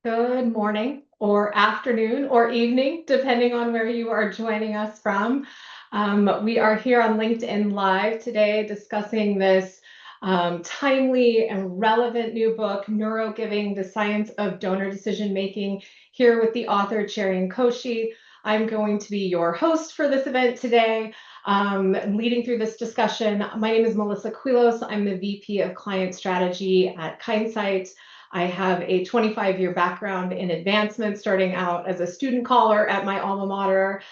Good morning or afternoon or evening, depending on where you are joining us from. We are here on LinkedIn Live today discussing this timely and relevant new book, Neurogiving, The Science of Donor Decision Making, here with the author, Cherian Koshy. I'm going to be your host for this event today, leading through this discussion. My name is Melissa Kwilosz. I'm the VP of Client Strategy at Kindsight. I have a 25-year background in advancement, starting out as a student caller at my alma mater,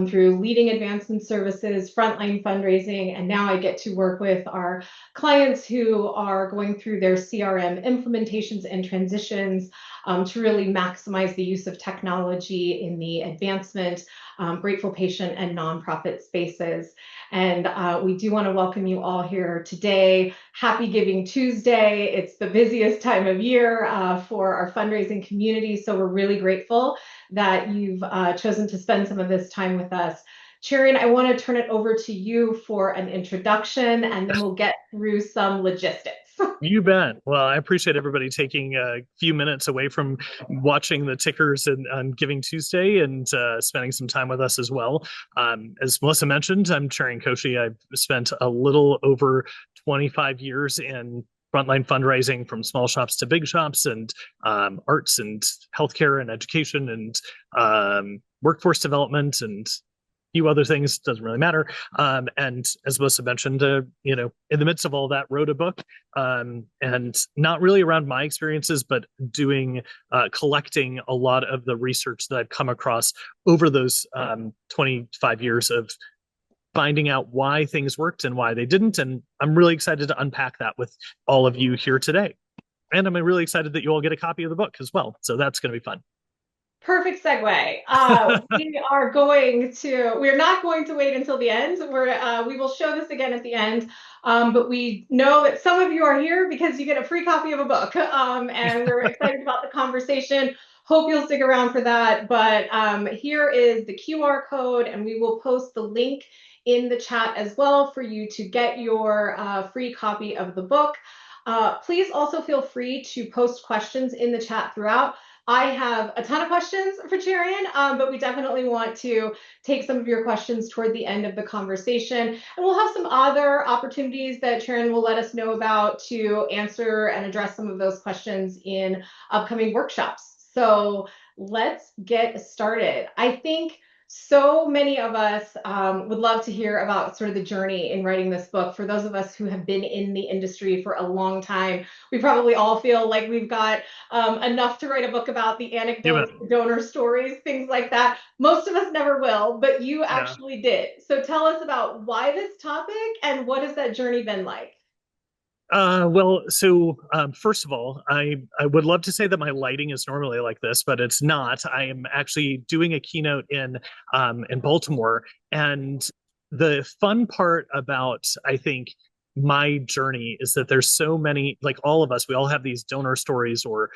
through leading advancement services, frontline fundraising, and now I get to work with our clients who are going through their CRM implementations and transitions to really maximize the use of technology in the advancement, grateful patient, and nonprofit spaces. And we do want to welcome you all here today. Happy Giving Tuesday. It's the busiest time of year for our fundraising community. So we're really grateful that you've chosen to spend some of this time with us. Cherian, I want to turn it over to you for an introduction, and then we'll get through some logistics. You bet. Well, I appreciate everybody taking a few minutes away from watching the tickers on Giving Tuesday and spending some time with us as well. As Melissa mentioned, I'm Cherian Koshy. I've spent a little over 25 years in frontline fundraising, from small shops to big shops, and arts and healthcare and education and workforce development and few other things, doesn't really matter. And as Melissa mentioned, in the midst of all that, wrote a book, and not really around my experiences, but collecting a lot of the research that I've come across over those 25 years of finding out why things worked and why they didn't. And I'm really excited to unpack that with all of you here today. And I'm really excited that you all get a copy of the book as well. So that's going to be fun. Perfect segue. We're not going to wait until the end. We will show this again at the end. But we know that some of you are here because you get a free copy of a book. And we're excited about the conversation. Hope you'll stick around for that. But here is the QR code, and we will post the link in the chat as well for you to get your free copy of the book. Please also feel free to post questions in the chat throughout. I have a ton of questions for Cherian, but we definitely want to take some of your questions toward the end of the conversation. And we'll have some other opportunities that Cherian will let us know about to answer and address some of those questions in upcoming workshops. So let's get started. I think so many of us would love to hear about sort of the journey in writing this book. For those of us who have been in the industry for a long time, we probably all feel like we've got enough to write a book about the anecdotes, the donor stories, things like that. Most of us never will, but you actually did. So tell us about why this topic and what has that journey been like? First of all, I would love to say that my lighting is normally like this, but it's not. I am actually doing a keynote in Baltimore, and the fun part about, I think, my journey is that there's so many, like all of us, we all have these donor stories or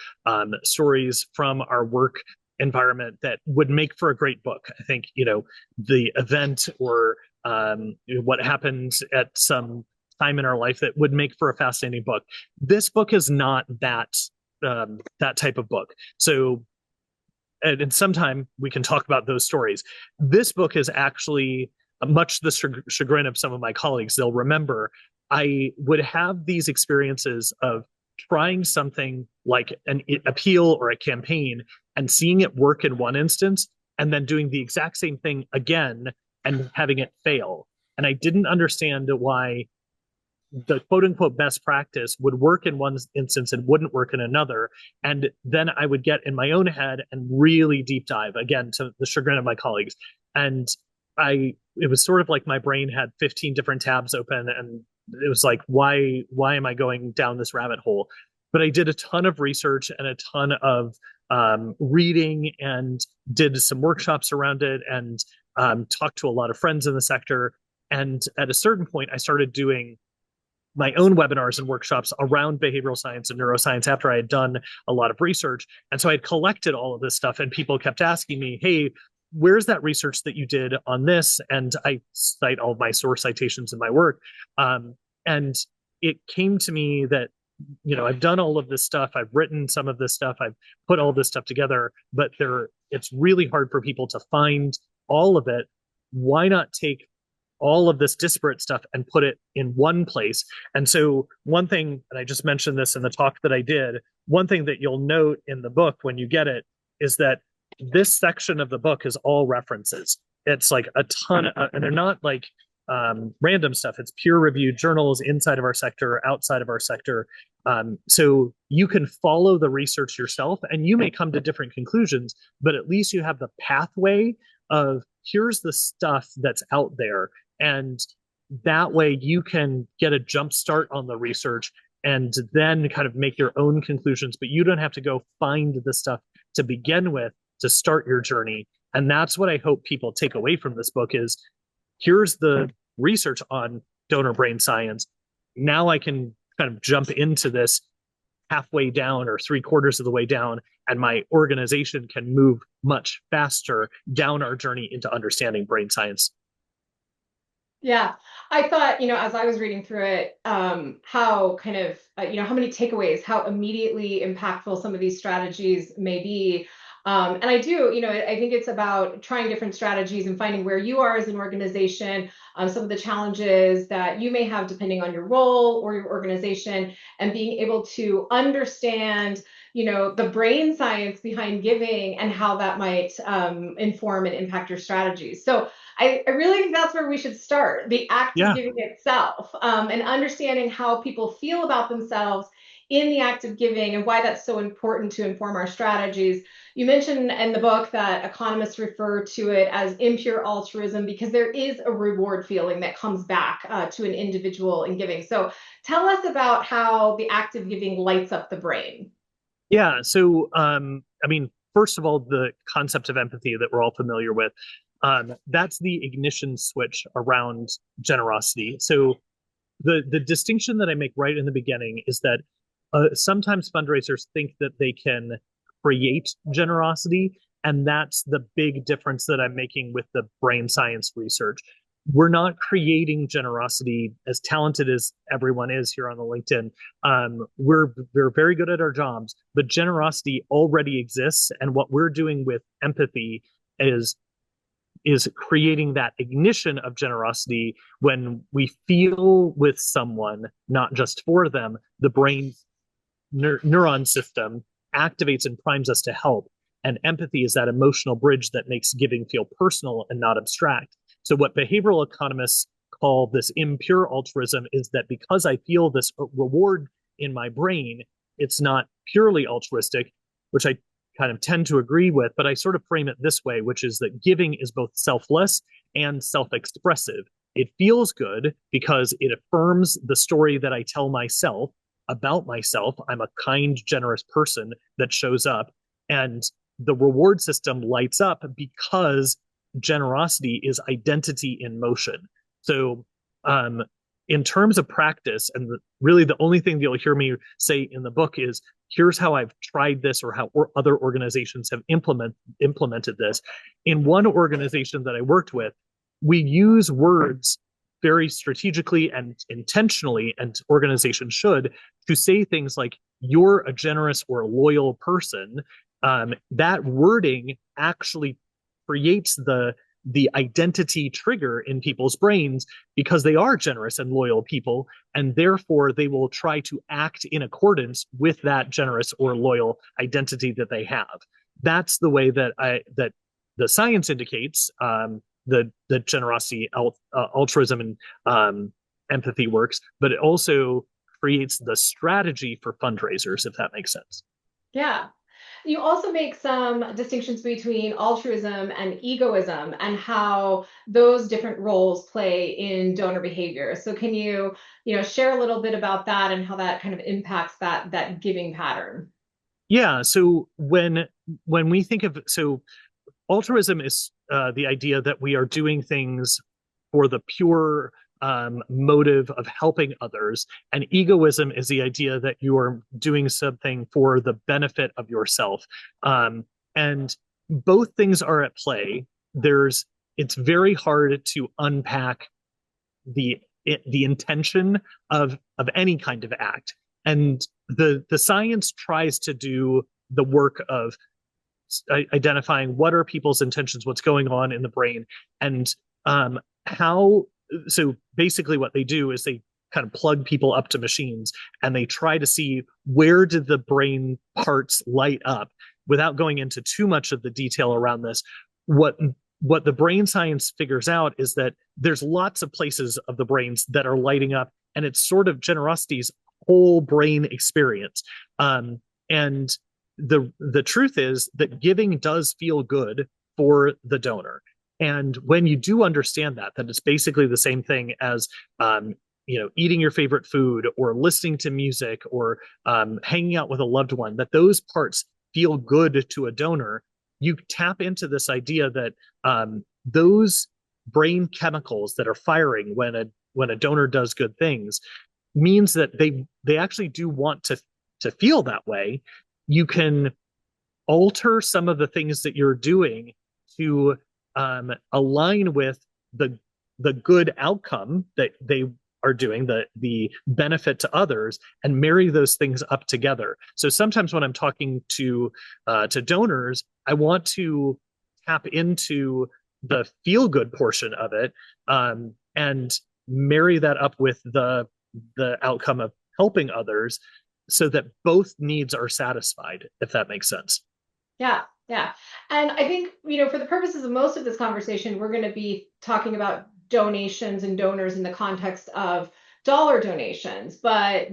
stories from our work environment that would make for a great book. I think, the event or what happened at some time in our life that would make for a fascinating book. This book is not that type of book. So, and sometime we can talk about those stories. This book is actually, much to the chagrin of some of my colleagues, they'll remember I would have these experiences of trying something like an appeal or a campaign and seeing it work in one instance, and then doing the exact same thing again and having it fail. And I didn't understand why the quote unquote best practice would work in one instance and wouldn't work in another. And then I would get in my own head and really deep dive, again, to the chagrin of my colleagues. And it was sort of like my brain had 15 different tabs open, and it was like, why am I going down this rabbit hole? But I did a ton of research and a ton of reading, and did some workshops around it, and talked to a lot of friends in the sector. And at a certain point, I started doing my own webinars and workshops around behavioral science and neuroscience after I had done a lot of research. And so I had collected all of this stuff, and people kept asking me, hey, where's that research that you did on this? And I cite all of my source citations in my work. And it came to me that I've done all of this stuff. I've written some of this stuff. I've put all this stuff together, but it's really hard for people to find all of it. Why not take all of this disparate stuff and put it in one place? And so one thing, and I just mentioned this in the talk that I did, one thing that you'll note in the book when you get it is that this section of the book is all references. It's like a ton of, and they're not like random stuff. It's peer-reviewed journals inside of our sector, outside of our sector. So you can follow the research yourself, and you may come to different conclusions, but at least you have the pathway of here's the stuff that's out there, and that way you can get a jump start on the research and then kind of make your own conclusions, but you don't have to go find the stuff to begin with to start your journey. And that's what I hope people take away from this book is here's the research on donor brain science. Now I can kind of jump into this halfway down or 3/4 of the way down, and my organization can move much faster down our journey into understanding brain science. Yeah, I thought, as I was reading through it, how kind of, how many takeaways, how immediately impactful some of these strategies may be. And I do, I think it's about trying different strategies and finding where you are as an organization, some of the challenges that you may have depending on your role or your organization, and being able to understand, the brain science behind giving and how that might inform and impact your strategies. So I really think that's where we should start, the act of giving itself, and understanding how people feel about themselves in the act of giving and why that's so important to inform our strategies. You mentioned in the book that economists refer to it as impure altruism because there is a reward feeling that comes back to an individual in giving. So tell us about how the act of giving lights up the brain. Yeah. So, first of all, the concept of empathy that we're all familiar with, that's the ignition switch around generosity. So the distinction that I make right in the beginning is that sometimes fundraisers think that they can create generosity, and that's the big difference that I'm making with the brain science research. We're not creating generosity. As talented as everyone is here on the LinkedIn, we're very good at our jobs, but generosity already exists, and what we're doing with empathy is creating that ignition of generosity when we feel with someone, not just for them. The brain's neuron system activates and primes us to help. And empathy is that emotional bridge that makes giving feel personal and not abstract. So what behavioral economists call this impure altruism is that because I feel this reward in my brain, it's not purely altruistic, which I kind of tend to agree with, but I sort of frame it this way, which is that giving is both selfless and self-expressive. It feels good because it affirms the story that I tell myself about myself. I'm a kind, generous person that shows up, and the reward system lights up because generosity is identity in motion. So, in terms of practice, and really the only thing that you'll hear me say in the book is, here's how I've tried this or how other organizations have implemented this. In one organization that I worked with, we use words very strategically and intentionally, and organizations should, to say things like, you're a generous or a loyal person. That wording actually creates the identity trigger in people's brains because they are generous and loyal people, and therefore they will try to act in accordance with that generous or loyal identity that they have. That's the way that the science indicates the generosity, altruism, and empathy works, but it also creates the strategy for fundraisers, if that makes sense. Yeah. You also make some distinctions between altruism and egoism and how those different roles play in donor behavior. So can you, share a little bit about that and how that kind of impacts that giving pattern? Yeah. So when we think of, altruism is the idea that we are doing things for the pure motive of helping others, and egoism is the idea that you are doing something for the benefit of yourself. And both things are at play. It's very hard to unpack the intention of any kind of act. And the science tries to do the work of identifying what are people's intentions, what's going on in the brain, and how. So basically, what they do is they kind of plug people up to machines and they try to see where did the brain parts light up without going into too much of the detail around this. What the brain science figures out is that there's lots of places of the brains that are lighting up, and it's sort of generosity's whole brain experience. And the truth is that giving does feel good for the donor. And when you do understand that it's basically the same thing as eating your favorite food or listening to music or hanging out with a loved one, that those parts feel good to a donor, you tap into this idea that those brain chemicals that are firing when a donor does good things means that they actually do want to feel that way. You can alter some of the things that you're doing to align with the good outcome that they are doing, the benefit to others, and marry those things up together. So sometimes when I'm talking to donors, I want to tap into the feel good portion of it, and marry that up with the outcome of helping others, so that both needs are satisfied, if that makes sense. Yeah. Yeah. And I think, for the purposes of most of this conversation, we're going to be talking about donations and donors in the context of dollar donations, but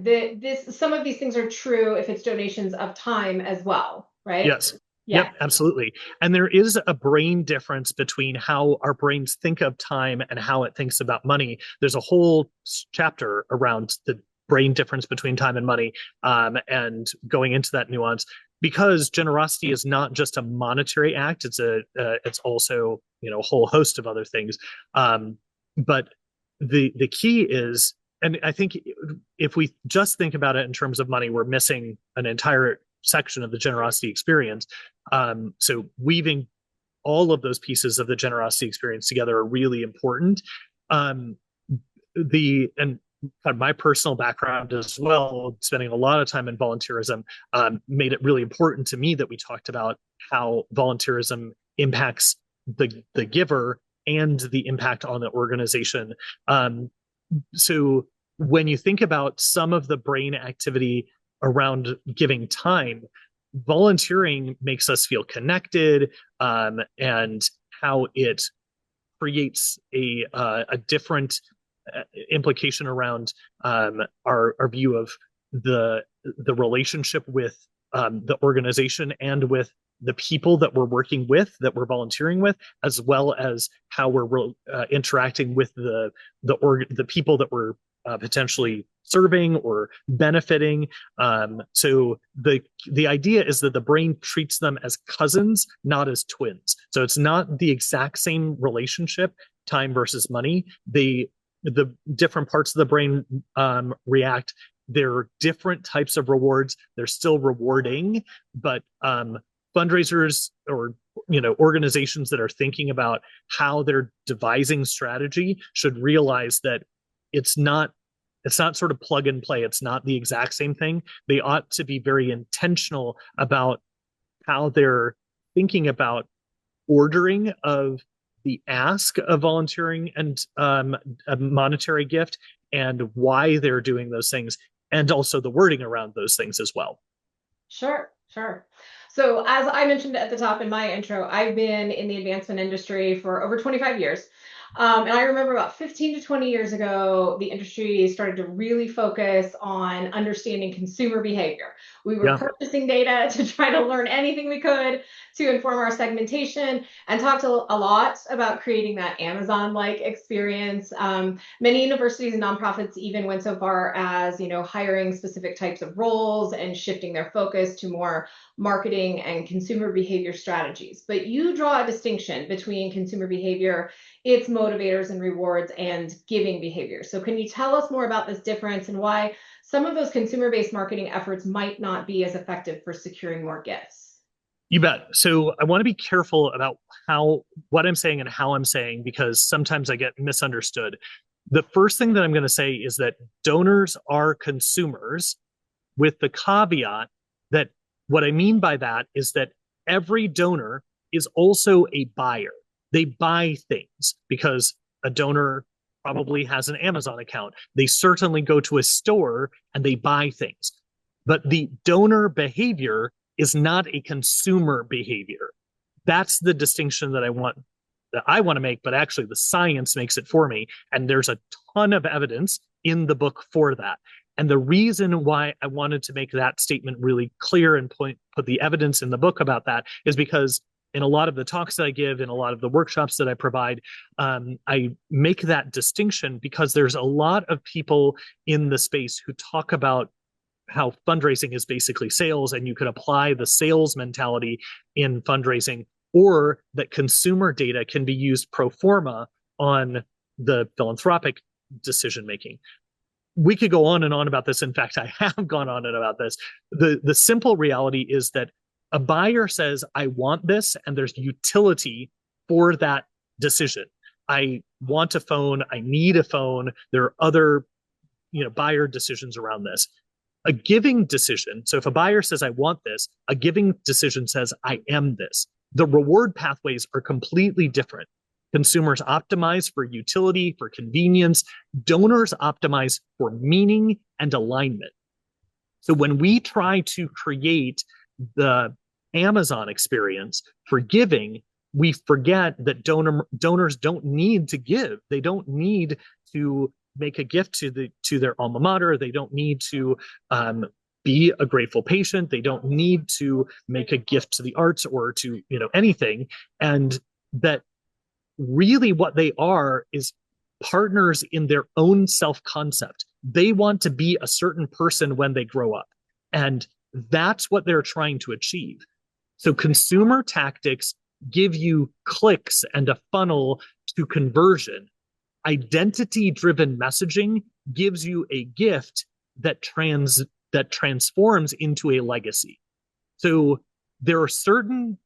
some of these things are true if it's donations of time as well, right? Yes. Yeah. Yep, absolutely. And there is a brain difference between how our brains think of time and how it thinks about money. There's a whole chapter around the brain difference between time and money, and going into that nuance, because generosity is not just a monetary act. It's also a whole host of other things. But the key is, and I think if we just think about it in terms of money, we're missing an entire section of the generosity experience. So weaving all of those pieces of the generosity experience together are really important. And kind of my personal background as well, spending a lot of time in volunteerism, made it really important to me that we talked about how volunteerism impacts the giver and the impact on the organization. So when you think about some of the brain activity around giving time, volunteering makes us feel connected, and how it creates a different implication around our view of the relationship with the organization and with the people that we're working with, that we're volunteering with, as well as how we're interacting with the people that we're potentially serving or benefiting. So the idea is that the brain treats them as cousins, not as twins. So it's not the exact same relationship, time versus money. The different parts of the brain react. There are different types of rewards. They're still rewarding, but fundraisers or organizations that are thinking about how they're devising strategy should realize that it's not sort of plug and play. It's not the exact same thing. They ought to be very intentional about how they're thinking about ordering of the ask of volunteering and a monetary gift, and why they're doing those things, and also the wording around those things as well. Sure. So as I mentioned at the top in my intro, I've been in the advancement industry for over 25 years. And I remember about 15 to 20 years ago, the industry started to really focus on understanding consumer behavior. We were purchasing data to try to learn anything we could to inform our segmentation, and talked a lot about creating that Amazon-like experience. Many universities and nonprofits even went so far as, hiring specific types of roles and shifting their focus to more marketing and consumer behavior strategies. But you draw a distinction between consumer behavior, its motivators and rewards, and giving behavior. So can you tell us more about this difference and why some of those consumer-based marketing efforts might not be as effective for securing more gifts? You bet. So I want to be careful about what I'm saying and how I'm saying, because sometimes I get misunderstood. The first thing that I'm going to say is that donors are consumers with the caveat that what I mean by that is that every donor is also a buyer. They buy things because a donor probably has an Amazon account. They certainly go to a store and they buy things. But the donor behavior is not a consumer behavior. That's the distinction that I want to make, but actually the science makes it for me. And there's a ton of evidence in the book for that. And the reason why I wanted to make that statement really clear and put the evidence in the book about that is because in a lot of the talks that I give, in a lot of the workshops that I provide, I make that distinction because there's a lot of people in the space who talk about how fundraising is basically sales, and you can apply the sales mentality in fundraising, or that consumer data can be used pro forma on the philanthropic decision making. We could go on and on about this. In fact, I have gone on and about this. The simple reality is that a buyer says, I want this, and there's utility for that decision. I want a phone. I need a phone. There are other, buyer decisions around this. A giving decision. So if a buyer says, I want this, a giving decision says, I am this. The reward pathways are completely different. Consumers optimize for utility, for convenience. Donors optimize for meaning and alignment. So when we try to create the Amazon experience for giving, we forget that donors don't need to give. They don't need to make a gift to their alma mater. They don't need to be a grateful patient. They don't need to make a gift to the arts or to anything. And that really what they are is partners in their own self-concept. They want to be a certain person when they grow up. And that's what they're trying to achieve. So consumer tactics give you clicks and a funnel to conversion. Identity-driven messaging gives you a gift that transforms into a legacy. So there are certain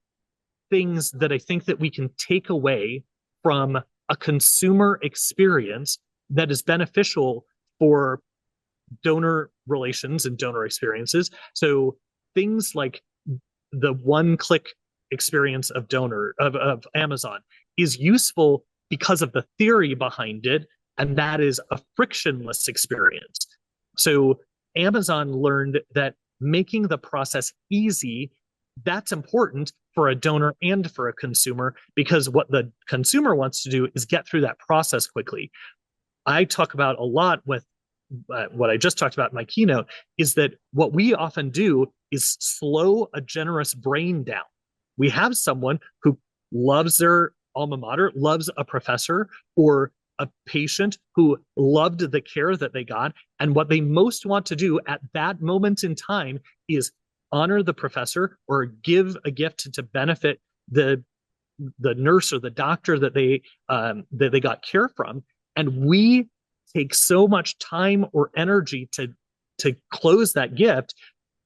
things that I think that we can take away from a consumer experience that is beneficial for donor relations and donor experiences. So things like the one-click experience of Amazon is useful because of the theory behind it, and that is a frictionless experience. So Amazon learned that making the process easy, that's important for a donor and for a consumer, because what the consumer wants to do is get through that process quickly. I talk about a lot with what I just talked about in my keynote is that what we often do is slow a generous brain down. We have someone who loves their alma mater, loves a professor, or a patient who loved the care that they got. And what they most want to do at that moment in time is honor the professor or give a gift to benefit the nurse or the doctor that they got care from. And we take so much time or energy to close that gift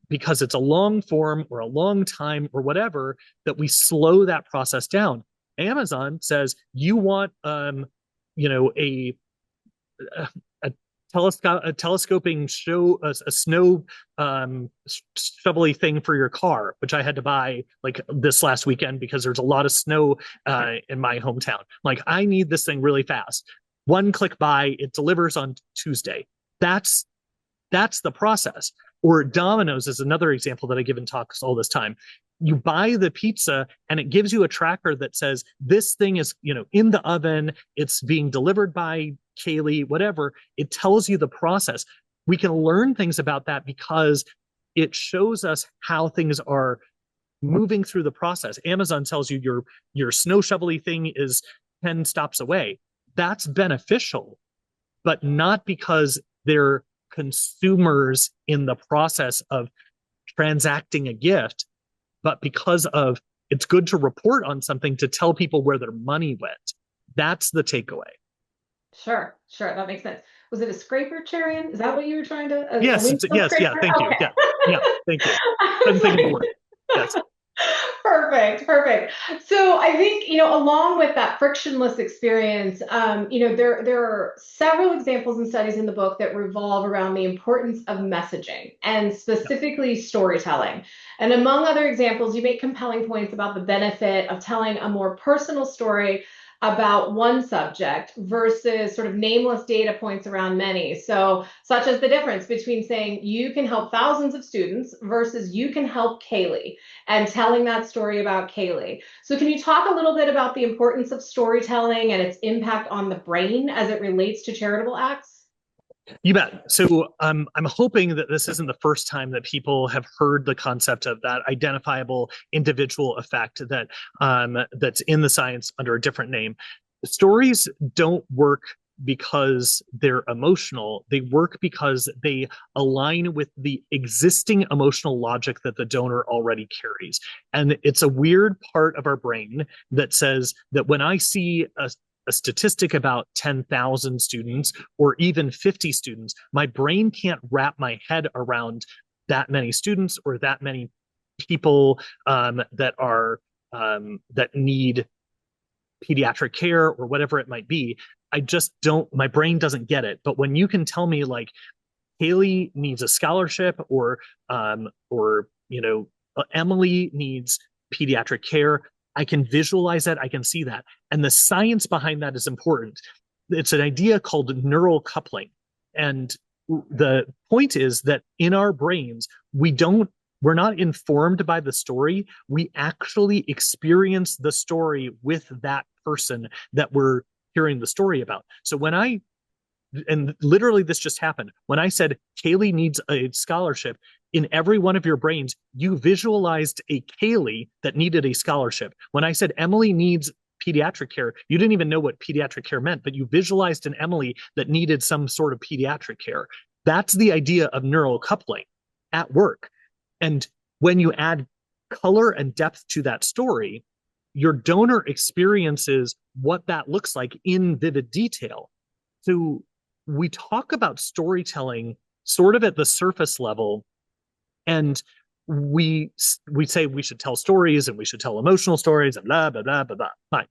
because it's a long form or a long time or whatever, that we slow that process down. Amazon says you want a telescoping show, a snow shovelly thing for your car, which I had to buy like this last weekend because there's a lot of snow in my hometown. Like, I need this thing really fast. One click buy, it delivers on Tuesday. That's the process. Or Domino's is another example that I give in talks all this time. You buy the pizza and it gives you a tracker that says this thing is, in the oven, it's being delivered by Kaylee, whatever. It tells you the process. We can learn things about that because it shows us how things are moving through the process. Amazon tells you your snow shovelly thing is 10 stops away. That's beneficial, but not because they're consumers in the process of transacting a gift, but because of it's good to report on something to tell people where their money went. That's the takeaway. Sure. That makes sense. Was it a scraper, Cherian? Is that what you were trying to? Yes. Yeah. Thank you. Yeah. Thank you. Couldn't think of the word. Yes. Perfect, perfect. So I think, along with that frictionless experience, there are several examples and studies in the book that revolve around the importance of messaging and specifically storytelling. And among other examples, you make compelling points about the benefit of telling a more personal story about one subject versus sort of nameless data points around many. So, such as the difference between saying you can help thousands of students versus you can help Kaylee, and telling that story about Kaylee. So, can you talk a little bit about the importance of storytelling and its impact on the brain as it relates to charitable acts? You bet. So I'm hoping that this isn't the first time that people have heard the concept of that identifiable individual effect that's in the science under a different name. Stories don't work because they're emotional. They work because they align with the existing emotional logic that the donor already carries. And it's a weird part of our brain that says that when I see a statistic about 10,000 students or even 50 students, my brain can't wrap my head around that many students or that many people that need pediatric care or whatever it might be. I just don't, my brain doesn't get it. But when you can tell me like Haley needs a scholarship or Emily needs pediatric care, I can visualize that. I can see that. And the science behind that is important. It's an idea called neural coupling. And the point is that in our brains, we're not informed by the story. We actually experience the story with that person that we're hearing the story about. So and literally this just happened. When I said Kaylee needs a scholarship, in every one of your brains, you visualized a Kaylee that needed a scholarship. When I said Emily needs pediatric care, you didn't even know what pediatric care meant, but you visualized an Emily that needed some sort of pediatric care. That's the idea of neural coupling at work. And when you add color and depth to that story, your donor experiences what that looks like in vivid detail. So we talk about storytelling sort of at the surface level, and we say we should tell stories and we should tell emotional stories and blah, blah, blah, blah, blah. Fine.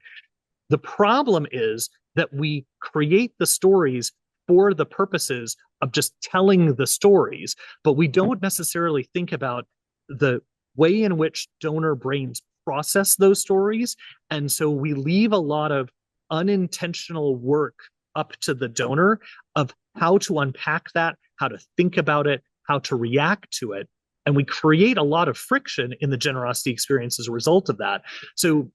The problem is that we create the stories for the purposes of just telling the stories, but we don't necessarily think about the way in which donor brains process those stories. And so we leave a lot of unintentional work up to the donor of how to unpack that, how to think about it, how to react to it. And we create a lot of friction in the generosity experience as a result of that. So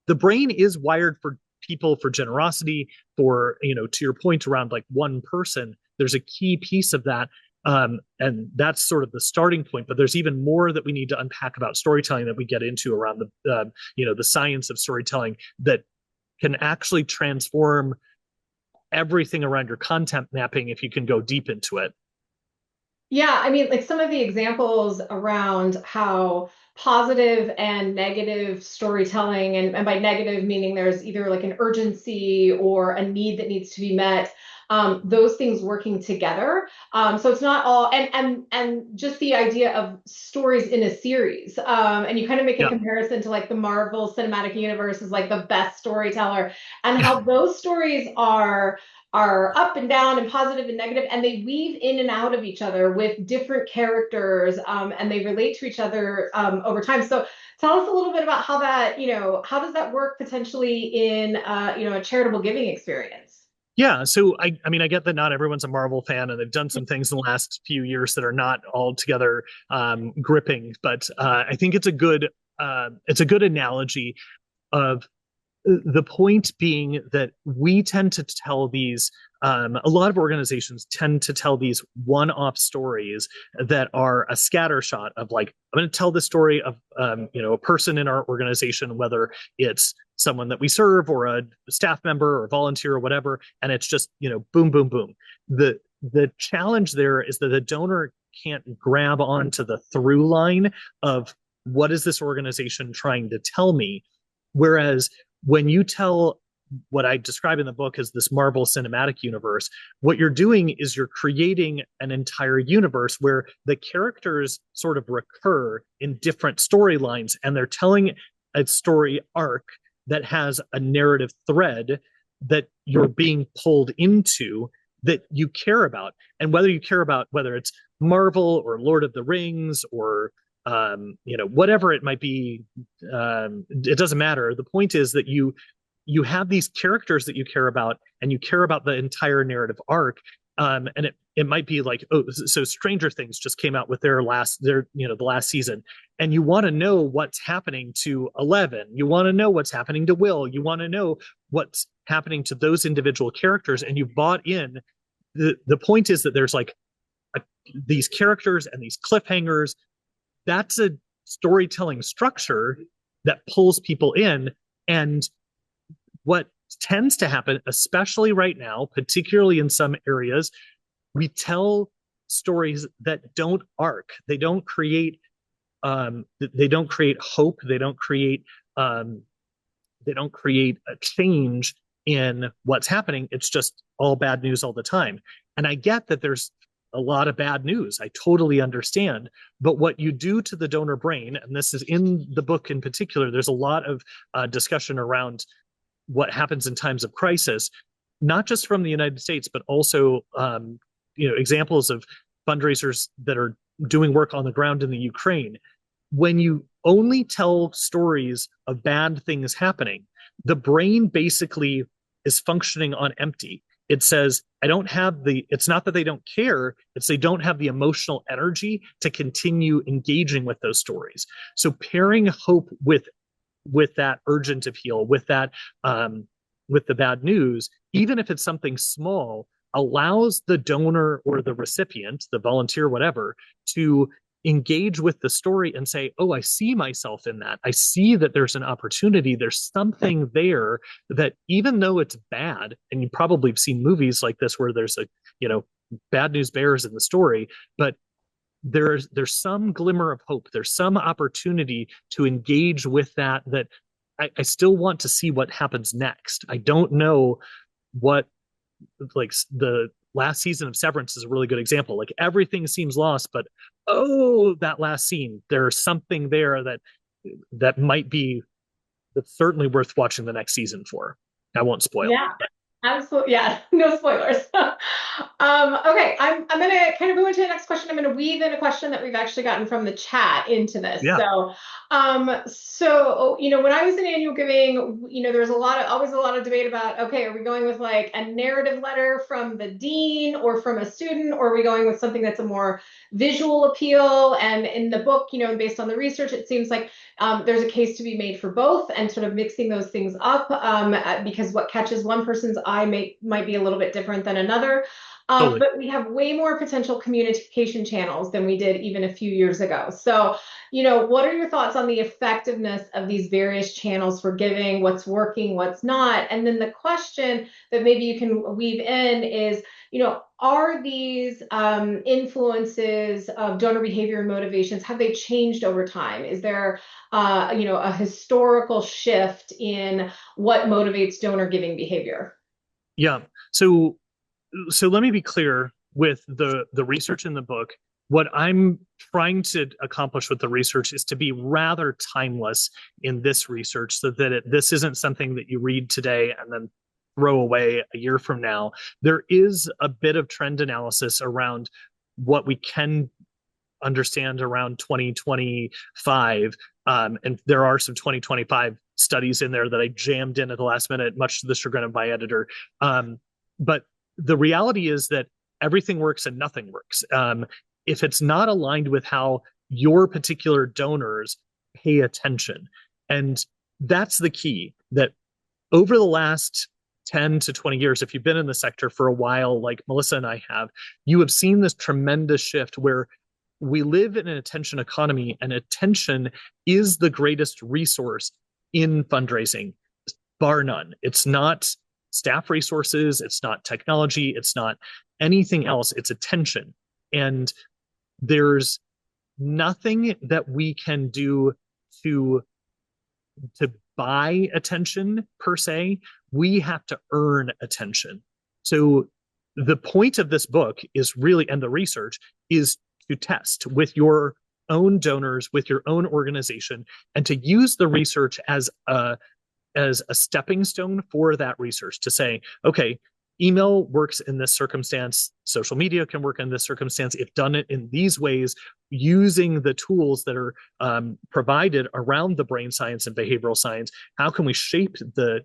the brain is wired for people, for generosity, for, to your point around like one person, there's a key piece of that. And that's sort of the starting point, but there's even more that we need to unpack about storytelling that we get into around the science of storytelling that can actually transform everything around your content mapping if you can go deep into it. Yeah, I mean, like some of the examples around how positive and negative storytelling, and by negative meaning there's either like an urgency or a need that needs to be met, those things working together. So it's not all, and just the idea of stories in a series. And you kind of make a comparison to like the Marvel Cinematic Universe is like the best storyteller, and how those stories are up and down and positive and negative, and they weave in and out of each other with different characters, and they relate to each other over time. So tell us a little bit about how that, how does that work potentially in, a charitable giving experience? Yeah, so I mean, I get that not everyone's a Marvel fan, and they've done some things in the last few years that are not altogether gripping, but I think it's a good analogy of the point being that we tend to tell these, a lot of organizations tend to tell these one-off stories that are a scattershot of like, I'm going to tell the story of, a person in our organization, whether it's someone that we serve or a staff member or volunteer or whatever, and it's just, boom, boom, boom. The challenge there is that the donor can't grab onto the through line of what is this organization trying to tell me, whereas when you tell what I describe in the book as this Marvel Cinematic Universe. What you're doing is you're creating an entire universe where the characters sort of recur in different storylines, and they're telling a story arc that has a narrative thread that you're being pulled into, that you care about. And whether you care about whether it's Marvel or Lord of the Rings or whatever it might be, it doesn't matter. The point is that you have these characters that you care about, and you care about the entire narrative arc. And it might be like, oh, so Stranger Things just came out with the last season, and you want to know what's happening to Eleven. You want to know what's happening to Will. You want to know what's happening to those individual characters, and you've bought in. The point is that there's like these characters and these cliffhangers. That's a storytelling structure that pulls people in. And what tends to happen, especially right now, particularly in some areas, we tell stories that don't arc. They don't create hope. They don't create a change in what's happening. It's just all bad news all the time. And I get that there's a lot of bad news. I totally understand. But what you do to the donor brain, and this is in the book in particular, there's a lot of discussion around what happens in times of crisis, not just from the United States, but also examples of fundraisers that are doing work on the ground in the Ukraine. When you only tell stories of bad things happening, the brain basically is functioning on empty. It says, it's not that they don't care, it's they don't have the emotional energy to continue engaging with those stories. So pairing hope with that urgent appeal, with that, with the bad news, even if it's something small, allows the donor or the recipient, the volunteer, whatever, to engage with the story and say, oh, I see myself in that. I see that there's an opportunity. There's something there that, even though it's bad, and you probably have seen movies like this where there's bad news bears in the story, but there's some glimmer of hope. There's some opportunity to engage with that I still want to see what happens next. I don't know what, like, the last season of Severance is a really good example. Like, everything seems lost, but that last scene, there's something there that might be, that's certainly worth watching the next season for. I won't spoil. Yeah. Absolutely. Yeah. No spoilers. Okay. I'm going to kind of go into the next question. I'm going to weave in a question that we've actually gotten from the chat into this. Yeah. So, when I was in annual giving, there was always a lot of debate about, okay, are we going with like a narrative letter from the dean or from a student, or are we going with something that's a more visual appeal? And in the book, based on the research, it seems like there's a case to be made for both, and sort of mixing those things up, because what catches one person's eye might be a little bit different than another. Totally. But we have way more potential communication channels than we did even a few years ago. So, what are your thoughts on the effectiveness of these various channels for giving? What's working, what's not? And then the question that maybe you can weave in is, are these influences of donor behavior and motivations, have they changed over time? Is there, a historical shift in what motivates donor giving behavior? Yeah. So let me be clear with the research in the book. What I'm trying to accomplish with the research is to be rather timeless in this research, so that this isn't something that you read today and then throw away a year from now. There is a bit of trend analysis around what we can understand around 2025. And there are some 2025 studies in there that I jammed in at the last minute, much to the chagrin of my editor. But the reality is that everything works and nothing works. If it's not aligned with how your particular donors pay attention. And that's the key, that over the last 10 to 20 years, if you've been in the sector for a while, like Melissa and I have, you have seen this tremendous shift where we live in an attention economy, and attention is the greatest resource in fundraising, bar none. It's not staff resources, it's not technology, it's not anything else, it's attention. And there's nothing that we can do to buy attention per se, we have to earn attention. So the point of this book is really, and the research is to test with your own donors, with your own organization, and to use the research as a stepping stone for that research to say, okay, email works in this circumstance, social media can work in this circumstance if done it in these ways, using the tools that are provided around the brain science and behavioral science. How can we shape the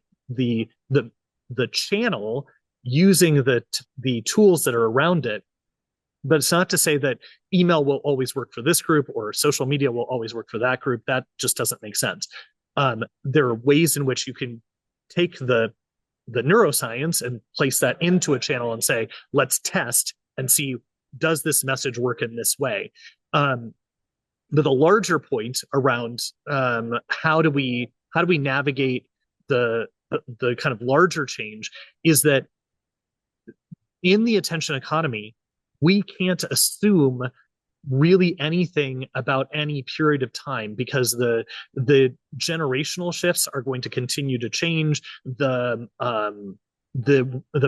channel using the tools that are around it? But it's not to say that email will always work for this group or social media will always work for that group. That just doesn't make sense. There are ways in which you can take the neuroscience and place that into a channel and say, let's test and see, does this message work in this way? But the larger point around how do we navigate the kind of larger change is that in the attention economy, we can't assume really anything about any period of time because the generational shifts are going to continue to change. The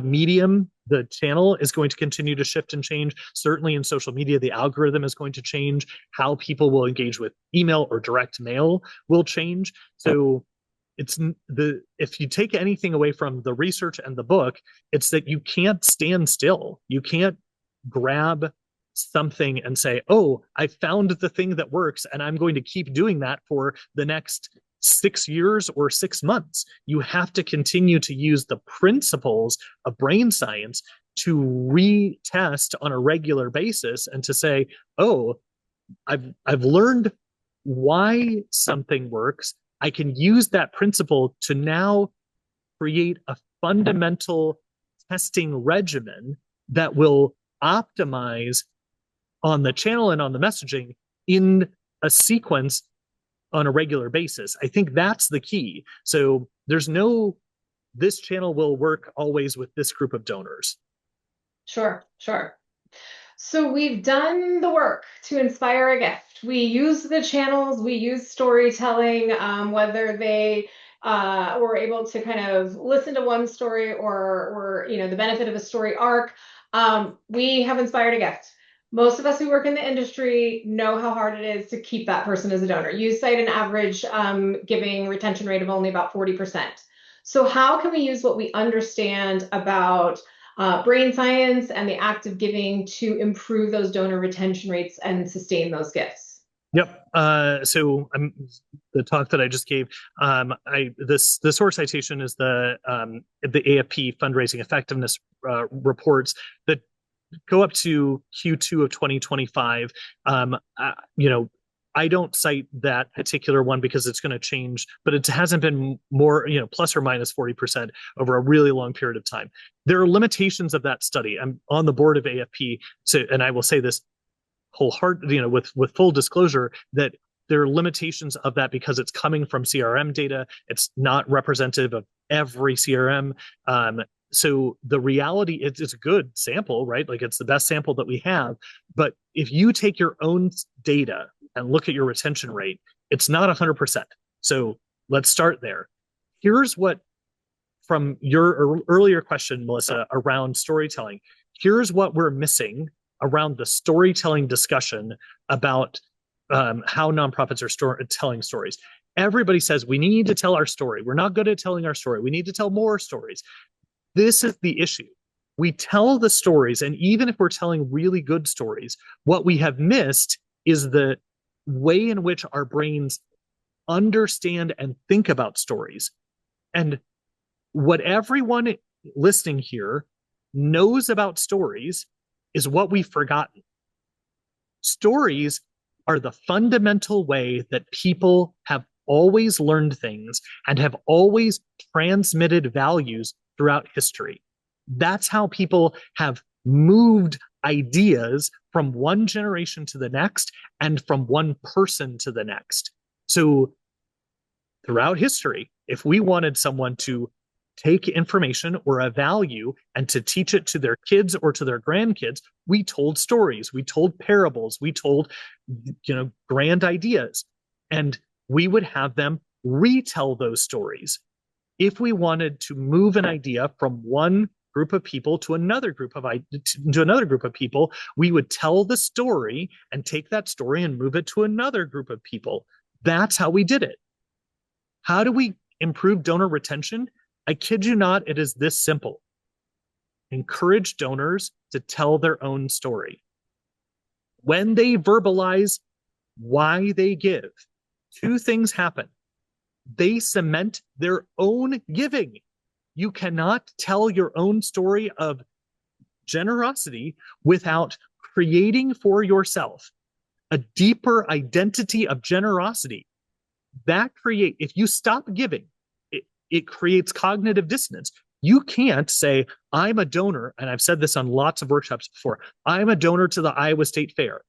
medium, the channel is going to continue to shift and change. Certainly in social media, the algorithm is going to change. How people will engage with email or direct mail will change. So if you take anything away from the research and the book, it's that you can't stand still. You can't grab something and say, oh, I found the thing that works and I'm going to keep doing that for the next 6 years or 6 months. You have to continue to use the principles of brain science to retest on a regular basis and to say, oh, I've learned why something works. I can use that principle to now create a fundamental testing regimen that will optimize on the channel and on the messaging in a sequence on a regular basis. I think that's the key. So there's this channel will work always with this group of donors. Sure. So we've done the work to inspire a gift. We use the channels, we use storytelling, whether they were able to kind of listen to one story or the benefit of a story arc. We have inspired a gift. Most of us who work in the industry know how hard it is to keep that person as a donor. You cite an average giving retention rate of only about 40%. So how can we use what we understand about brain science and the act of giving to improve those donor retention rates and sustain those gifts? Yep. So the talk that I just gave, the source citation is the AFP fundraising effectiveness reports that go up to Q2 of 2025. I don't cite that particular one because it's going to change, but it hasn't been more, plus or minus 40% over a really long period of time. There are limitations of that study. I'm on the board of AFP, and I will say this wholeheartedly, with full disclosure, that there are limitations of that because it's coming from CRM data. It's not representative of every CRM. So the reality, it's a good sample, right? Like it's the best sample that we have. But if you take your own data and look at your retention rate, it's not 100%. So let's start there. Here's what, from your earlier question, Melissa, around storytelling, here's what we're missing around the storytelling discussion about how nonprofits are telling stories. Everybody says we need to tell our story. We're not good at telling our story. We need to tell more stories. This is the issue. We tell the stories, and even if we're telling really good stories, what we have missed is the way in which our brains understand and think about stories. And what everyone listening here knows about stories is what we've forgotten. Stories are the fundamental way that people have always learned things and have always transmitted values throughout history. That's how people have moved ideas from one generation to the next and from one person to the next. So throughout history, if we wanted someone to take information or a value and to teach it to their kids or to their grandkids, we told stories, we told parables, we told, grand ideas, and we would have them retell those stories. If we wanted to move an idea from one group of people to another group of people, we would tell the story and take that story and move it to another group of people. That's how we did it. How do we improve donor retention? I kid you not, it is this simple. Encourage donors to tell their own story. When they verbalize why they give, two things happen. They cement their own giving. You cannot tell your own story of generosity without creating for yourself a deeper identity of generosity. If you stop giving, it creates cognitive dissonance. You can't say, I'm a donor, and I've said this on lots of workshops before, I'm a donor to the Iowa State Fair.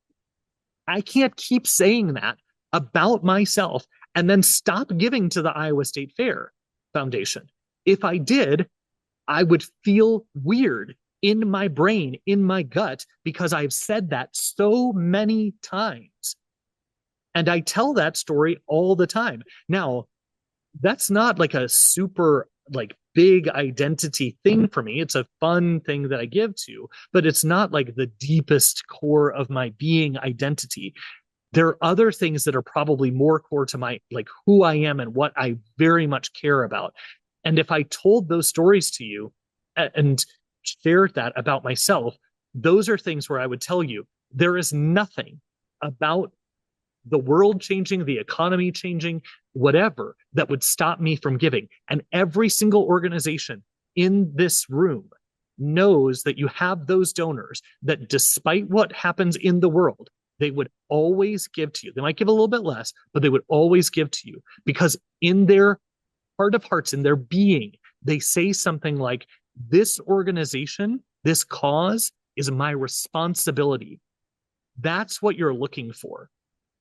I can't keep saying that about myself and then stop giving to the Iowa State Fair Foundation. If I did, I would feel weird in my brain, in my gut, because I've said that so many times. And I tell that story all the time. Now, that's not like a super big identity thing for me. It's a fun thing that I give to, but it's not like the deepest core of my being identity. There are other things that are probably more core to my who I am and what I very much care about. And if I told those stories to you and shared that about myself, those are things where I would tell you there is nothing about the world changing, the economy changing, whatever, that would stop me from giving. And every single organization in this room knows that you have those donors that, despite what happens in the world, they would always give to you. They might give a little bit less, but they would always give to you because in their heart of hearts, in their being, they say something like, this organization, this cause is my responsibility. That's what you're looking for.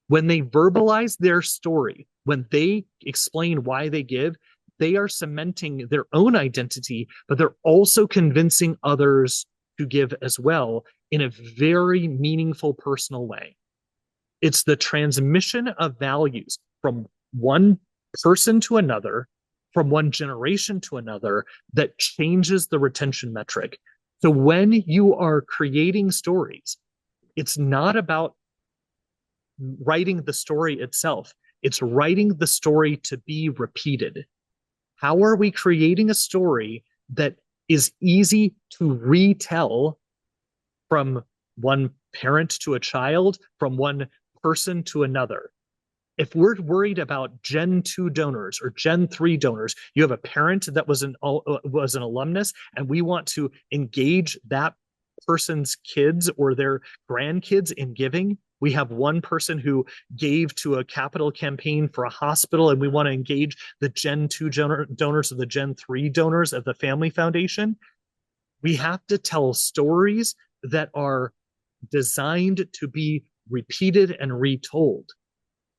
When they verbalize their story, when they explain why they give, they are cementing their own identity, but they're also convincing others to give as well in a very meaningful, personal way. It's the transmission of values from one person to another, from one generation to another, that changes the retention metric. So when you are creating stories, it's not about writing the story itself. It's writing the story to be repeated. How are we creating a story that is easy to retell from one parent to a child, from one person to another? If we're worried about Gen 2 donors or Gen 3 donors, you have a parent that was an alumnus, and we want to engage that person's kids or their grandkids in giving. We have one person who gave to a capital campaign for a hospital, and we want to engage the Gen 2 donors or the Gen 3 donors of the Family Foundation. We have to tell stories that are designed to be repeated and retold.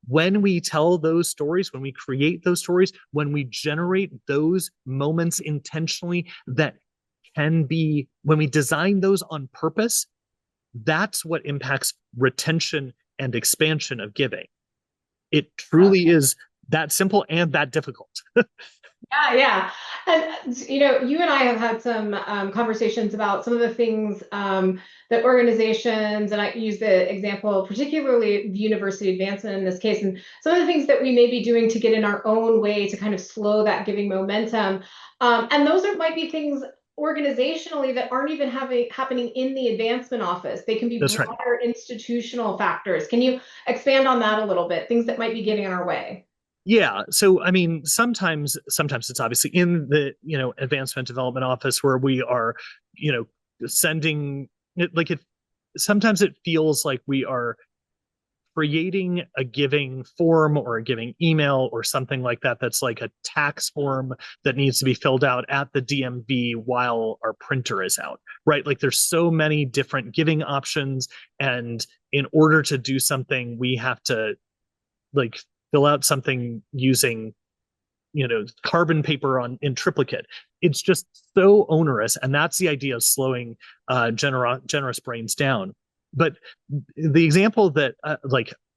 When we tell those stories, when we create those stories, when we generate those moments intentionally that can be, when we design those on purpose, that's what impacts retention and expansion of giving. It truly is that simple and that difficult. Yeah. And, you and I have had some conversations about some of the things that organizations, and I use the example, particularly the university advancement in this case, and some of the things that we may be doing to get in our own way to kind of slow that giving momentum. And those might be things organizationally that aren't even happening in the advancement office. They can be That's broader right. institutional factors. Can you expand on that a little bit? Things that might be getting in our way. Yeah. So, I mean, sometimes it's obviously in the, advancement development office where we are, sending it. Sometimes it feels like we are creating a giving form or a giving email or something like that. That's like a tax form that needs to be filled out at the DMV while our printer is out, right? Like there's so many different giving options. And in order to do something, we have to fill out something using carbon paper in triplicate. It's just so onerous, and that's the idea of slowing generous brains down. But the example that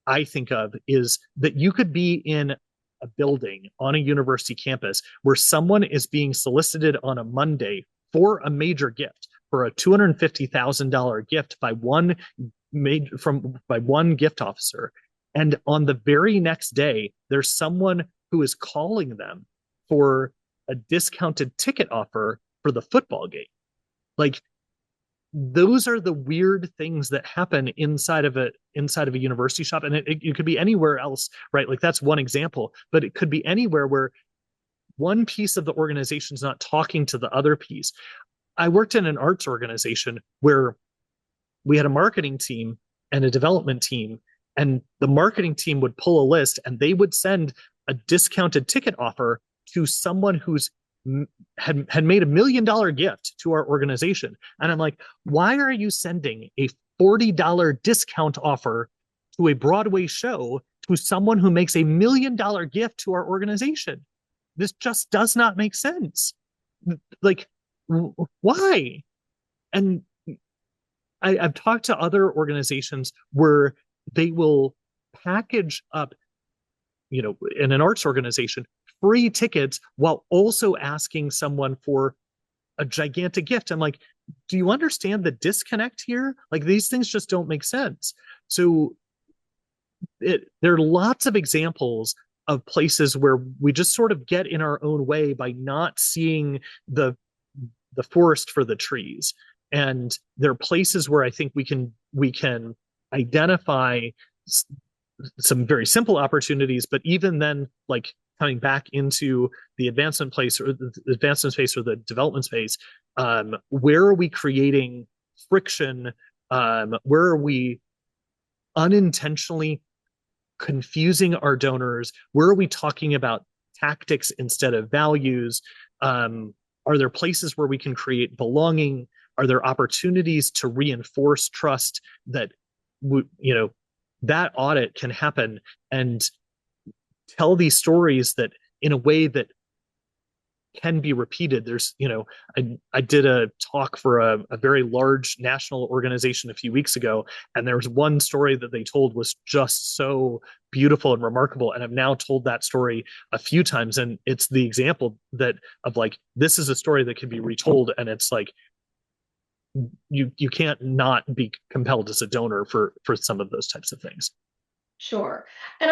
I think of is that you could be in a building on a university campus where someone is being solicited on a Monday for a major gift, for a $250,000 gift by one gift officer, and on the very next day there's someone who is calling them for a discounted ticket offer for the football game. Like, those are the weird things that happen inside of a university shop, and it could be anywhere else, right? Like, that's one example, but it could be anywhere where one piece of the organization is not talking to the other piece. I worked in an arts organization where we had a marketing team and a development team, and the marketing team would pull a list and they would send a discounted ticket offer to someone who's had made $1 million gift to our organization. And I'm like, why are you sending a $40 discount offer to a Broadway show to someone who makes $1 million gift to our organization? This just does not make sense. Like, why? And I've talked to other organizations where they will package up, in an arts organization, free tickets while also asking someone for a gigantic gift. I'm like, do you understand the disconnect here? Like, these things just don't make sense. So there are lots of examples of places where we just sort of get in our own way by not seeing the forest for the trees. And there are places where I think we can identify some very simple opportunities, but even then, like, coming back into the advancement space or the development space, where are we creating friction? Where are we unintentionally confusing our donors? Where are we talking about tactics instead of values? Are there places where we can create belonging? Are there opportunities to reinforce trust that, that audit can happen and tell these stories that in a way that can be repeated? There's, I did a talk for a very large national organization a few weeks ago, and there was one story that they told was just so beautiful and remarkable. And I've now told that story a few times, and it's the example of like, this is a story that can be retold, and it's like, you can't not be compelled as a donor for some of those types of things. Sure. And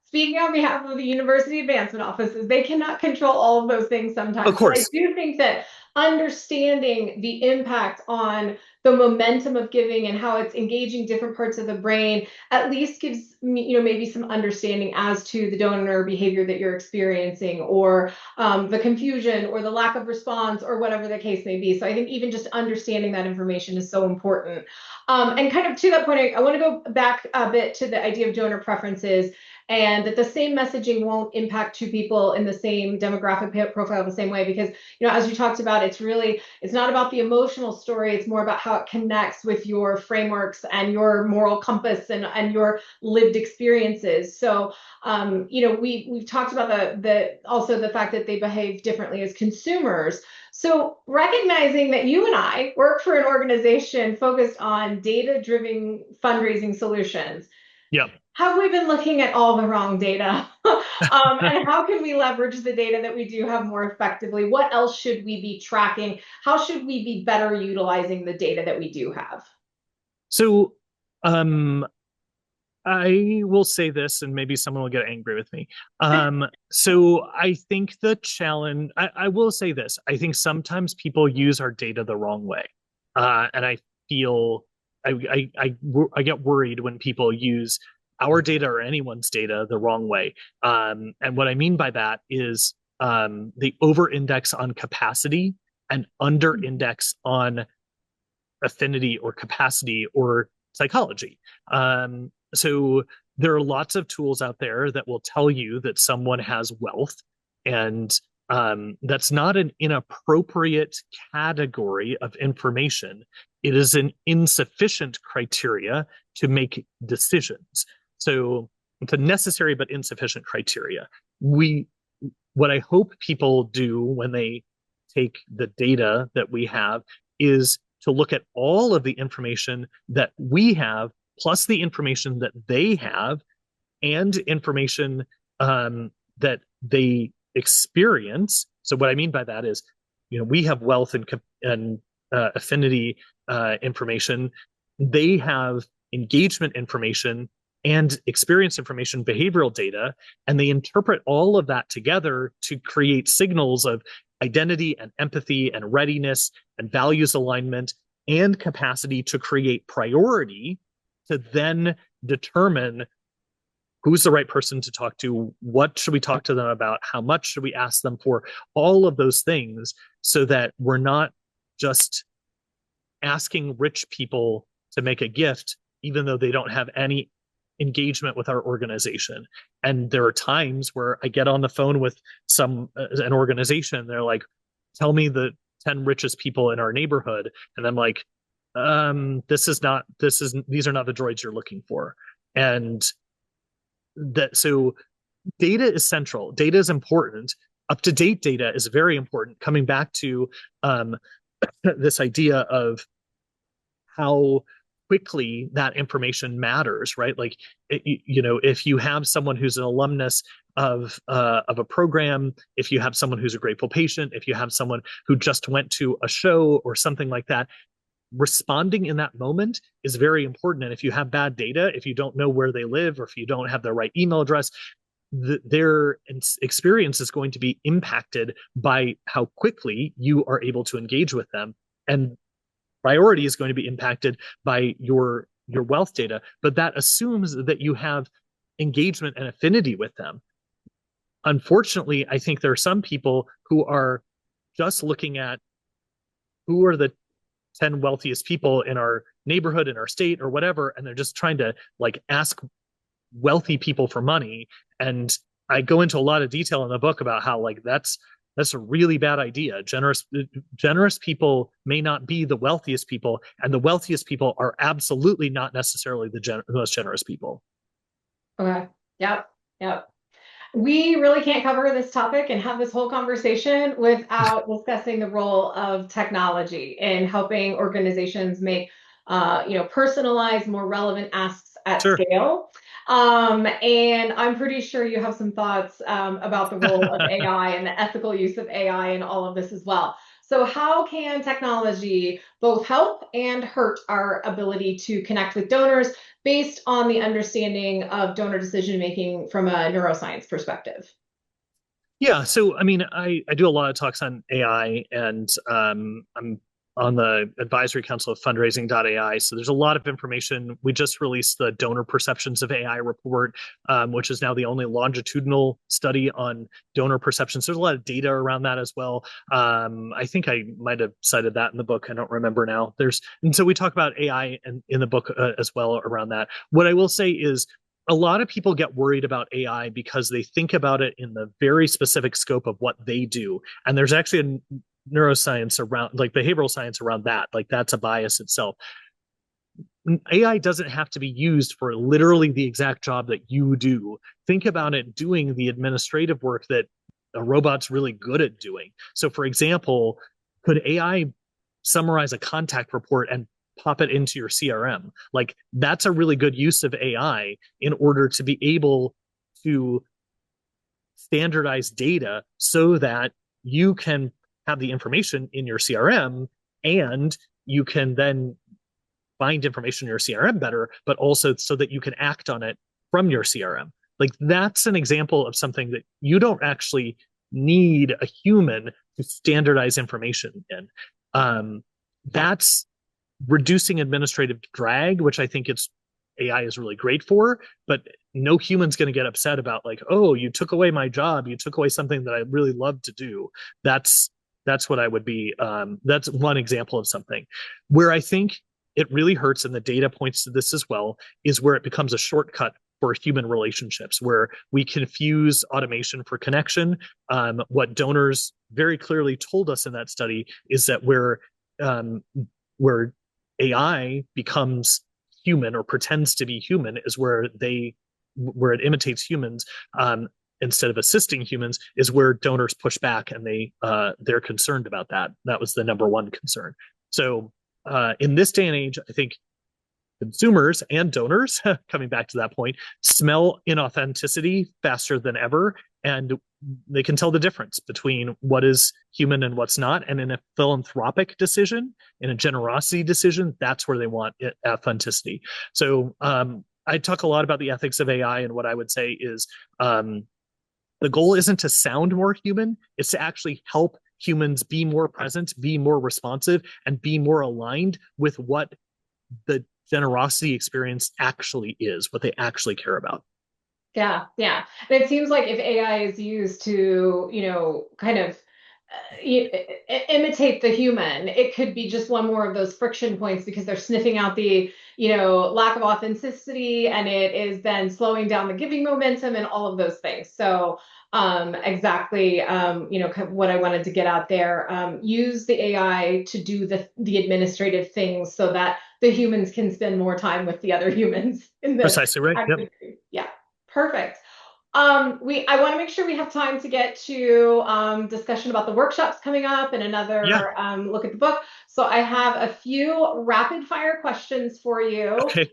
speaking on behalf of the university advancement offices, they cannot control all of those things sometimes. Of course. But I do think that understanding the impact on the momentum of giving and how it's engaging different parts of the brain at least gives me, maybe some understanding as to the donor behavior that you're experiencing, or the confusion or the lack of response, or whatever the case may be. So I think even just understanding that information is so important. And kind of to that point, I want to go back a bit to the idea of donor preferences, and that the same messaging won't impact two people in the same demographic profile the same way. Because, as you talked about, it's not about the emotional story. It's more about how it connects with your frameworks and your moral compass and your lived experiences. So, we've talked about also the fact that they behave differently as consumers. So recognizing that you and I work for an organization focused on data-driven fundraising solutions. Yep. Have we been looking at all the wrong data? And how can we leverage the data that we do have more effectively? What else should we be tracking? How should we be better utilizing the data that we do have? So I will say this, and maybe someone will get angry with me. So I think the challenge, I will say this, I think sometimes people use our data the wrong way. And I feel, I get worried when people use our data or anyone's data the wrong way. And what I mean by that is they over-index on capacity and under-index on affinity or capacity or psychology. So there are lots of tools out there that will tell you that someone has wealth, and that's not an inappropriate category of information. It is an insufficient criteria to make decisions. So it's a necessary but insufficient criteria. What I hope people do when they take the data that we have is to look at all of the information that we have, plus the information that they have, and information that they experience. So what I mean by that is, we have wealth and affinity information. They have engagement information and experience information, behavioral data, and they interpret all of that together to create signals of identity and empathy and readiness and values alignment and capacity to create priority to then determine who's the right person to talk to, what should we talk to them about, how much should we ask them for, all of those things, so that we're not just asking rich people to make a gift, even though they don't have any engagement with our organization. And there are times where I get on the phone with an organization, they're like, tell me the 10 richest people in our neighborhood. And I'm like, these are not the droids you're looking for. And so data is central. Data is important. Up-to-date data is very important. Coming back to this idea of how quickly that information matters, right? Like, if you have someone who's an alumnus of a program, if you have someone who's a grateful patient, if you have someone who just went to a show or something like that, responding in that moment is very important. And if you have bad data, if you don't know where they live, or if you don't have the right email address, their experience is going to be impacted by how quickly you are able to engage with them. And priority is going to be impacted by your wealth data. But that assumes that you have engagement and affinity with them. Unfortunately, I think there are some people who are just looking at who are the 10 wealthiest people in our neighborhood, in our state, or whatever, and they're just trying to ask wealthy people for money. And I go into a lot of detail in the book about how that's a really bad idea. Generous people may not be the wealthiest people, and the wealthiest people are absolutely not necessarily the most generous people. Okay. Yep. We really can't cover this topic and have this whole conversation without discussing the role of technology in helping organizations make, personalized, more relevant asks at scale. And I'm pretty sure you have some thoughts about the role of AI and the ethical use of AI and all of this as well. So how can technology both help and hurt our ability to connect with donors based on the understanding of donor decision-making from a neuroscience perspective? Yeah, so I mean, I do a lot of talks on AI, and I'm on the advisory council of fundraising.ai. So there's a lot of information. We just released the Donor Perceptions of AI report, which is now the only longitudinal study on donor perceptions. There's a lot of data around that as well. I think I might have cited that in the book. I don't remember now. And so we talk about AI in the book as well around that. What I will say is, a lot of people get worried about AI because they think about it in the very specific scope of what they do. And there's actually a neuroscience around, behavioral science around that. That's a bias itself. AI doesn't have to be used for literally the exact job that you do. Think about it doing the administrative work that a robot's really good at doing. So, for example, could AI summarize a contact report and pop it into your CRM? That's a really good use of AI in order to be able to standardize data so that you can have the information in your CRM, and you can then find information in your CRM better, but also so that you can act on it from your CRM. That's an example of something that you don't actually need a human to standardize information in. That's reducing administrative drag, which I think AI is really great for, but no human's going to get upset about oh, you took away my job, you took away something that I really love to do. That's what I would be. That's one example of something where I think it really hurts, and the data points to this as well, is where it becomes a shortcut for human relationships, where we confuse automation for connection. What donors very clearly told us in that study is that where AI becomes human or pretends to be human is where it imitates humans instead of assisting humans, is where donors push back, and they're concerned about that. That was the number one concern. So in this day and age, I think consumers and donors, coming back to that point, smell inauthenticity faster than ever. And they can tell the difference between what is human and what's not. And in a philanthropic decision, in a generosity decision, that's where they want authenticity. So I talk a lot about the ethics of AI, and what I would say is the goal isn't to sound more human, it's to actually help humans be more present, be more responsive, and be more aligned with what the generosity experience actually is, what they actually care about. Yeah, yeah. And it seems like if AI is used to, kind of imitate the human, it could be just one more of those friction points because they're sniffing out the, lack of authenticity, and it is then slowing down the giving momentum and all of those things. So exactly, kind of what I wanted to get out there. Use the AI to do the administrative things so that the humans can spend more time with the other humans in the Precisely right. Yep. Yeah, perfect. I want to make sure we have time to get to discussion about the workshops coming up and another look at the book. So I have a few rapid fire questions for you. Okay.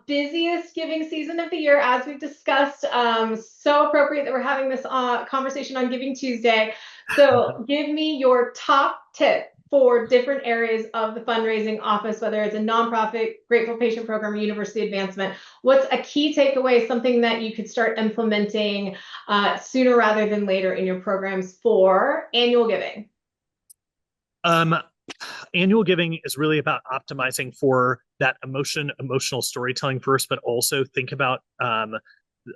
Busiest giving season of the year, as we've discussed. So appropriate that we're having this conversation on Giving Tuesday. So give me your top tip for different areas of the fundraising office, whether it's a nonprofit, grateful patient program, or university advancement. What's a key takeaway, something that you could start implementing sooner rather than later in your programs for annual giving? Annual giving is really about optimizing for that emotional storytelling first, but also think about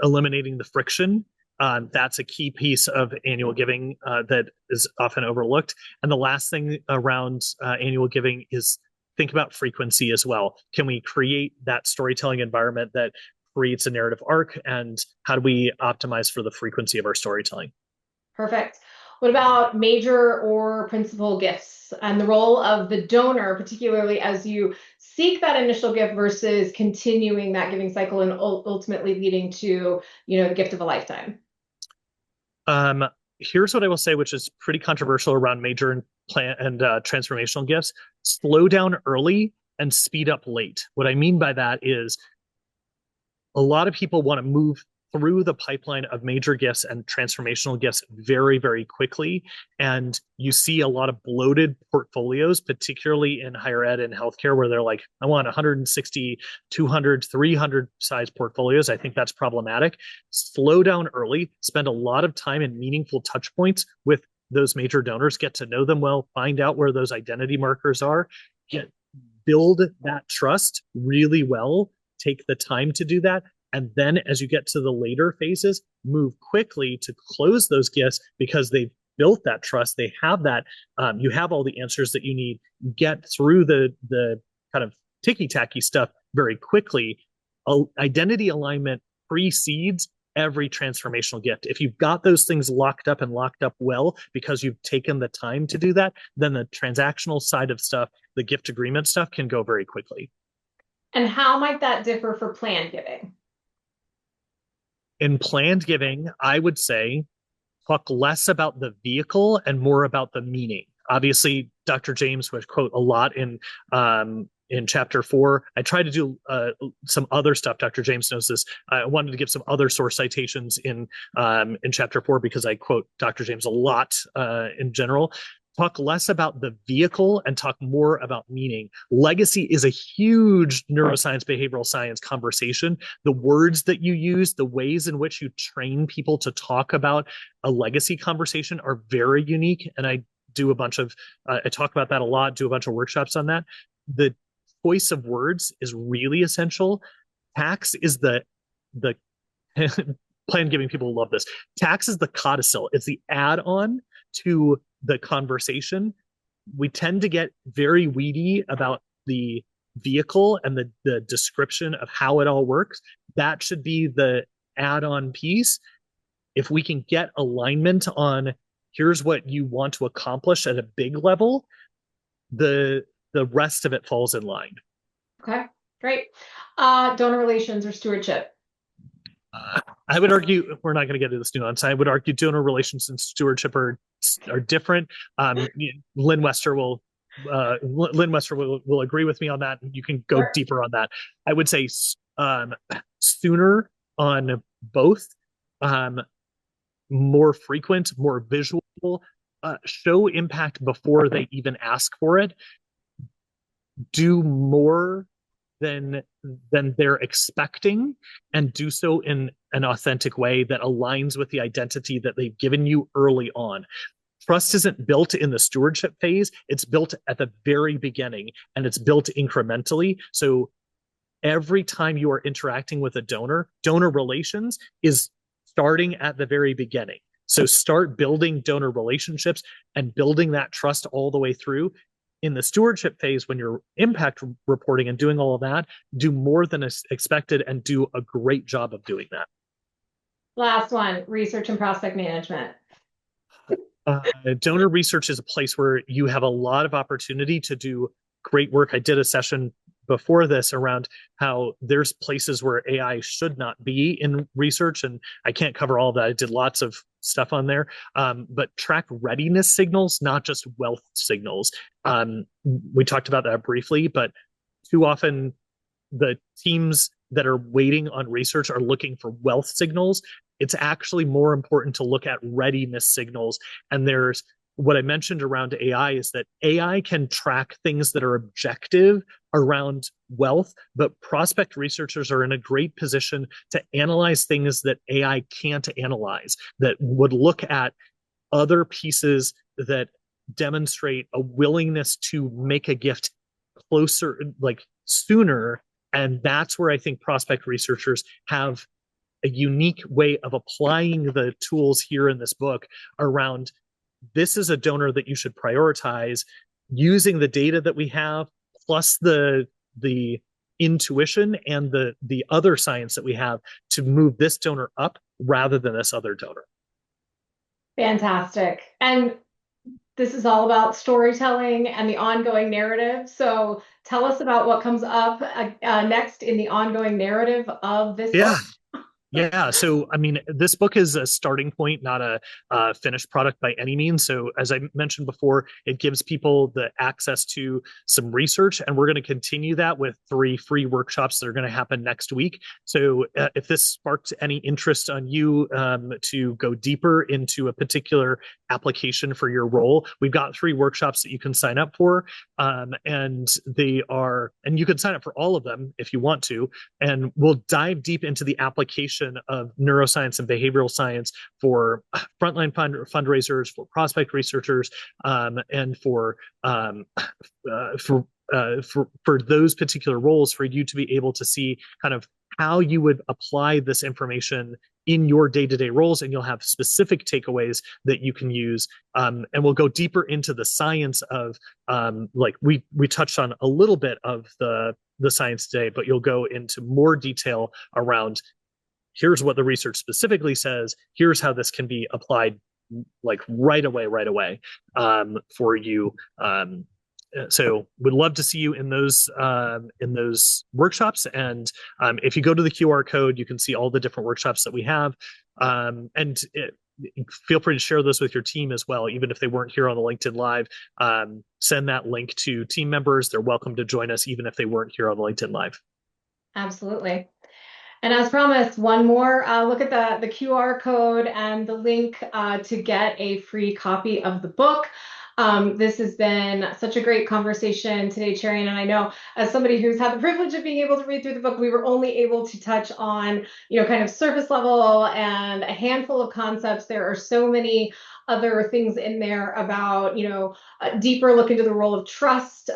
eliminating the friction. That's a key piece of annual giving that is often overlooked. And the last thing around annual giving is think about frequency as well. Can we create that storytelling environment that creates a narrative arc, and how do we optimize for the frequency of our storytelling? Perfect. What about major or principal gifts and the role of the donor, particularly as you seek that initial gift versus continuing that giving cycle and ultimately leading to, the gift of a lifetime? Here's what I will say, which is pretty controversial around major and transformational gifts: slow down early and speed up late. What I mean by that is a lot of people want to move through the pipeline of major gifts and transformational gifts very, very quickly. And you see a lot of bloated portfolios, particularly in higher ed and healthcare, where they're like, I want 160, 200, 300 size portfolios. I think that's problematic. Slow down early, spend a lot of time in meaningful touch points with those major donors, get to know them well, find out where those identity markers are, build that trust really well, take the time to do that. And then as you get to the later phases, move quickly to close those gifts because they've built that trust. They have that. You have all the answers that you need. Get through the kind of ticky-tacky stuff very quickly. Identity alignment precedes every transformational gift. If you've got those things locked up and locked up well because you've taken the time to do that, then the transactional side of stuff, the gift agreement stuff, can go very quickly. And how might that differ for planned giving? In planned giving, I would say talk less about the vehicle and more about the meaning. Obviously, Dr. James would quote a lot in chapter 4. I tried to do some other stuff. Dr. James knows this. I wanted to give some other source citations in chapter 4 because I quote Dr. James a lot in general. Talk less about the vehicle and talk more about meaning. Legacy is a huge neuroscience, behavioral science conversation. The words that you use, the ways in which you train people to talk about a legacy conversation are very unique. And I do a bunch of, I talk about that a lot, do a bunch of workshops on that. The choice of words is really essential. Tax is the plan giving people love this. Tax is the codicil. It's the add-on to the conversation. We tend to get very weedy about the vehicle and the description of how it all works. That should be the add-on piece. If we can get alignment on here's what you want to accomplish at a big level, the rest of it falls in line. Okay, great. Donor relations or stewardship? I would argue, we're not going to get into this nuance. I would argue donor relations and stewardship are different. Lynn Wester will Lynn Wester will agree with me on that. You can go Sure. deeper on that. I would say sooner on both, um, more frequent, more visual, show impact before they even ask for it, do more than they're expecting, and do so in an authentic way that aligns with the identity that they've given you early on. Trust isn't built in the stewardship phase, it's built at the very beginning, and it's built incrementally. So every time you are interacting with a donor relations is starting at the very beginning. So start building donor relationships and building that trust all the way through. In the stewardship phase, when you're impact reporting and doing all of that, do more than expected and do a great job of doing that. Last one, research and prospect management. Donor research is a place where you have a lot of opportunity to do great work. I did a session before this around how there's places where AI should not be in research, and I can't cover all that. I did lots of stuff on there, but track readiness signals, not just wealth signals. We talked about that briefly, but too often the teams that are waiting on research are looking for wealth signals. It's actually more important to look at readiness signals. And there's what I mentioned around AI is that AI can track things that are objective around wealth, but prospect researchers are in a great position to analyze things that AI can't analyze, that would look at other pieces that demonstrate a willingness to make a gift closer, like sooner. And that's where I think prospect researchers have a unique way of applying the tools here in this book around this is a donor that you should prioritize using the data that we have, plus the intuition and the other science that we have to move this donor up rather than this other donor. Fantastic. And this is all about storytelling and the ongoing narrative. So tell us about what comes up next in the ongoing narrative of this book. Yeah. So, I mean, this book is a starting point, not a finished product by any means. So, as I mentioned before, it gives people the access to some research, and we're going to continue that with 3 free workshops that are going to happen next week. So, if this sparked any interest on you to go deeper into a particular application for your role, we've got 3 workshops that you can sign up for, and you can sign up for all of them if you want to, and we'll dive deep into the application of neuroscience and behavioral science for frontline fundraisers, for prospect researchers, and for those particular roles, for you to be able to see kind of how you would apply this information in your day-to-day roles, and you'll have specific takeaways that you can use. And we'll go deeper into the science of like we touched on a little bit of the science today, but you'll go into more detail around here's what the research specifically says, here's how this can be applied like right away for you. So would love to see you in those workshops. And if you go to the QR code, you can see all the different workshops that we have. Feel free to share those with your team as well, even if they weren't here on the LinkedIn Live. Send that link to team members. They're welcome to join us, even if they weren't here on the LinkedIn Live. Absolutely. And as promised, one more look at the QR code and the link to get a free copy of the book. This has been such a great conversation today, Cherian, and I know as somebody who's had the privilege of being able to read through the book, we were only able to touch on, kind of surface level and a handful of concepts. There are so many other things in there about, a deeper look into the role of trust,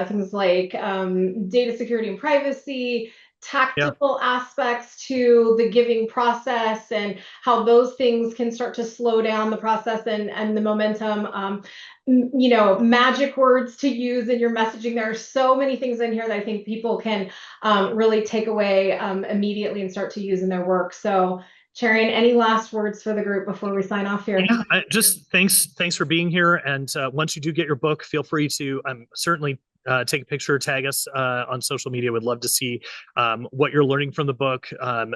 things like data security and privacy, tactical aspects to the giving process, and how those things can start to slow down the process and the momentum. Magic words to use in your messaging. There are so many things in here that I think people can really take away immediately and start to use in their work. So, Cherian, any last words for the group before we sign off here? Yeah, just thanks for being here. And once you do get your book, feel free to certainly take a picture, tag us on social media. Would love to see what you're learning from the book,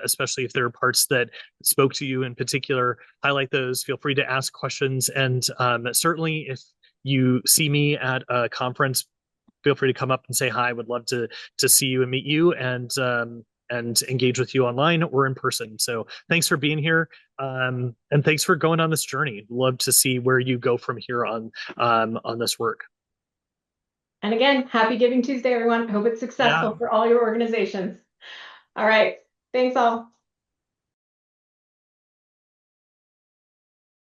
especially if there are parts that spoke to you in particular. Highlight those. Feel free to ask questions. And certainly you see me at a conference, feel free to come up and say hi. Would love to see you and meet you and engage with you online or in person. So thanks for being here. And thanks for going on this journey. Love to see where you go from here on this work. And again, happy Giving Tuesday, everyone. I hope it's Yeah. successful for all your organizations. All right. Thanks all.